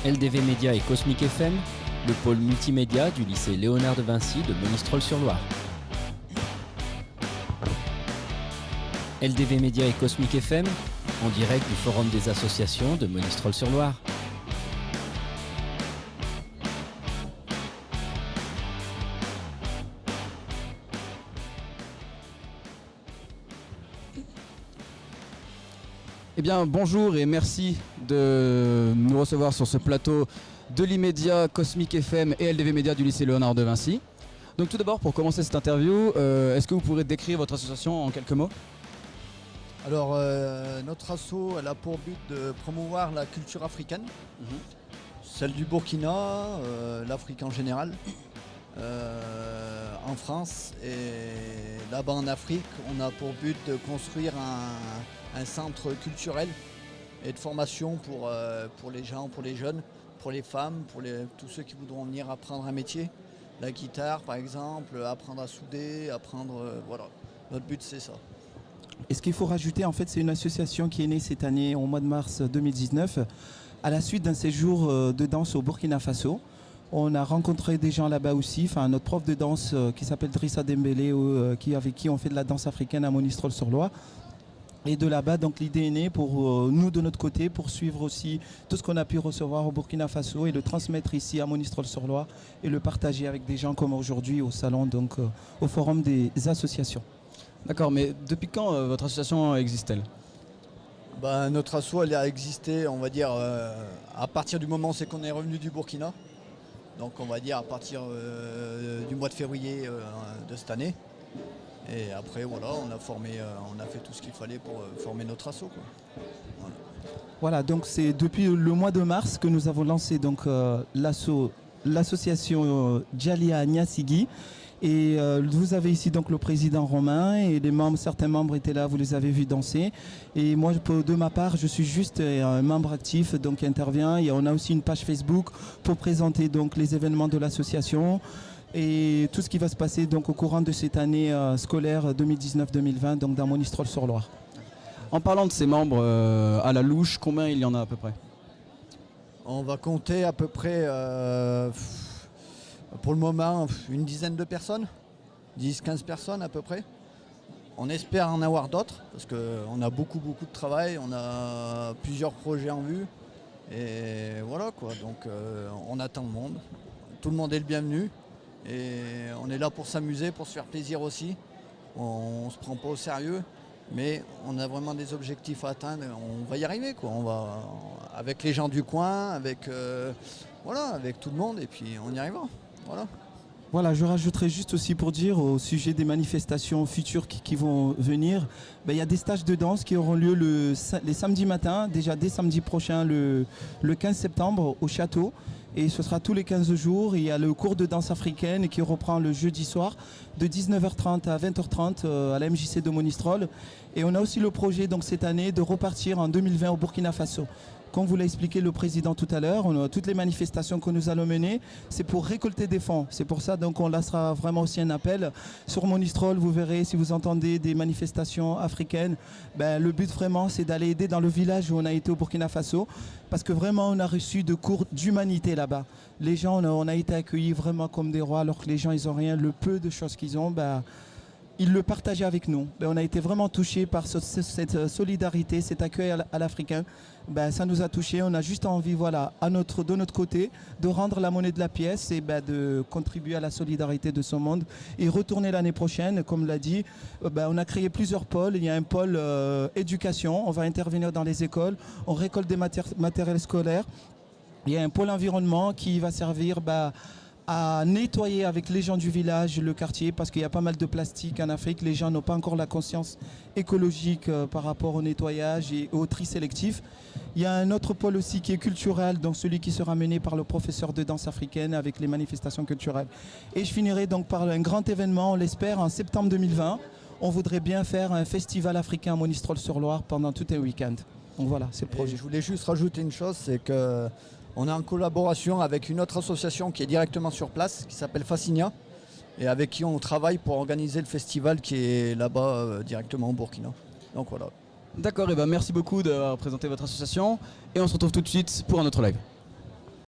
LDV Média et Cosmic FM, le pôle multimédia du lycée Léonard de Vinci de Monistrol-sur-Loire. LDV Média et Cosmic FM, en direct du Forum des associations de Monistrol-sur-Loire. Eh bien bonjour et merci de nous recevoir sur ce plateau de l'E-Média, Cosmic FM et LDV Média du lycée Léonard de Vinci. Donc tout d'abord, pour commencer cette interview, est-ce que vous pourrez décrire votre association en quelques mots? Alors notre asso, elle a pour but de promouvoir la culture africaine, celle du Burkina, l'Afrique en général, en France et là-bas en Afrique, on a pour but de construire un centre culturel et de formation pour les gens, pour les jeunes, pour les femmes, pour tous ceux qui voudront venir apprendre un métier. La guitare par exemple, apprendre à souder, voilà. Notre but c'est ça. Et ce qu'il faut rajouter, en fait, c'est une association qui est née cette année, au mois de mars 2019, à la suite d'un séjour de danse au Burkina Faso. On a rencontré des gens là-bas aussi, notre prof de danse qui s'appelle Drissa Dembélé, avec qui on fait de la danse africaine à Monistrol-sur-Loire. Et de là-bas, donc l'idée est née pour nous, de notre côté, poursuivre aussi tout ce qu'on a pu recevoir au Burkina Faso et le transmettre ici à Monistrol-sur-Loire et le partager avec des gens comme aujourd'hui au salon, donc au forum des associations. D'accord, mais depuis quand votre association existe-t-elle? Notre asso, elle a existé, on va dire, à partir du moment c'est qu'on est revenu du Burkina. Donc on va dire à partir du mois de février de cette année. Et après voilà, on a fait tout ce qu'il fallait pour former notre asso, quoi. Voilà, donc c'est depuis le mois de mars que nous avons lancé donc l'association Djalia Niasigui. Et vous avez ici donc le président Romain et les membres, certains membres étaient là, vous les avez vus danser. Et moi, de ma part, je suis juste un membre actif donc qui intervient. Et on a aussi une page Facebook pour présenter donc les événements de l'association et tout ce qui va se passer donc au courant de cette année scolaire 2019-2020 donc dans Monistrol-sur-Loire. En parlant de ces membres à la louche, combien il y en a à peu près? On va compter à peu près, pour le moment, une dizaine de personnes, 10-15 personnes à peu près. On espère en avoir d'autres parce qu'on a beaucoup de travail, on a plusieurs projets en vue. Et voilà quoi, donc on attend le monde. Tout le monde est le bienvenu. Et on est là pour s'amuser, pour se faire plaisir aussi. On ne se prend pas au sérieux, mais on a vraiment des objectifs à atteindre. On va y arriver, quoi. On va, avec les gens du coin, avec tout le monde, et puis on y arrivera. Voilà. Voilà, je rajouterai juste aussi pour dire au sujet des manifestations futures qui vont venir, il y a des stages de danse qui auront lieu les samedis matins, déjà dès samedi prochain, le 15 septembre au château. Et ce sera tous les 15 jours. Il y a le cours de danse africaine qui reprend le jeudi soir de 19h30 à 20h30 à la MJC de Monistrol. Et on a aussi le projet donc, cette année de repartir en 2020 au Burkina Faso. Comme vous l'a expliqué le président tout à l'heure, toutes les manifestations que nous allons mener, c'est pour récolter des fonds. C'est pour ça donc on lancera vraiment aussi un appel. Sur Monistrol, vous verrez, si vous entendez des manifestations africaines, le but vraiment c'est d'aller aider dans le village où on a été au Burkina Faso. Parce que vraiment on a reçu de cours d'humanité là-bas. Les gens, on a été accueillis vraiment comme des rois alors que les gens ils n'ont rien. Le peu de choses qu'ils ont, ils le partageaient avec nous. On a été vraiment touchés par cette solidarité, cet accueil à l'Africain. Ça nous a touchés. On a juste envie, voilà, de notre côté, de rendre la monnaie de la pièce et de contribuer à la solidarité de ce monde. Et retourner l'année prochaine, comme l'a dit, on a créé plusieurs pôles. Il y a un pôle éducation. On va intervenir dans les écoles. On récolte des matériels scolaires. Il y a un pôle environnement qui va servir à nettoyer avec les gens du village le quartier parce qu'il y a pas mal de plastique en Afrique. Les gens n'ont pas encore la conscience écologique par rapport au nettoyage et au tri sélectif. Il y a un autre pôle aussi qui est culturel, donc celui qui sera mené par le professeur de danse africaine avec les manifestations culturelles. Et je finirai donc par un grand événement, on l'espère, en septembre 2020. On voudrait bien faire un festival africain à Monistrol-sur-Loire pendant tout un week-end. Donc voilà, c'est le projet. Et je voulais juste rajouter une chose, c'est que on est en collaboration avec une autre association qui est directement sur place, qui s'appelle Facinia, et avec qui on travaille pour organiser le festival qui est là-bas directement au Burkina. Donc voilà. D'accord, et merci beaucoup d'avoir présenté votre association et on se retrouve tout de suite pour un autre live.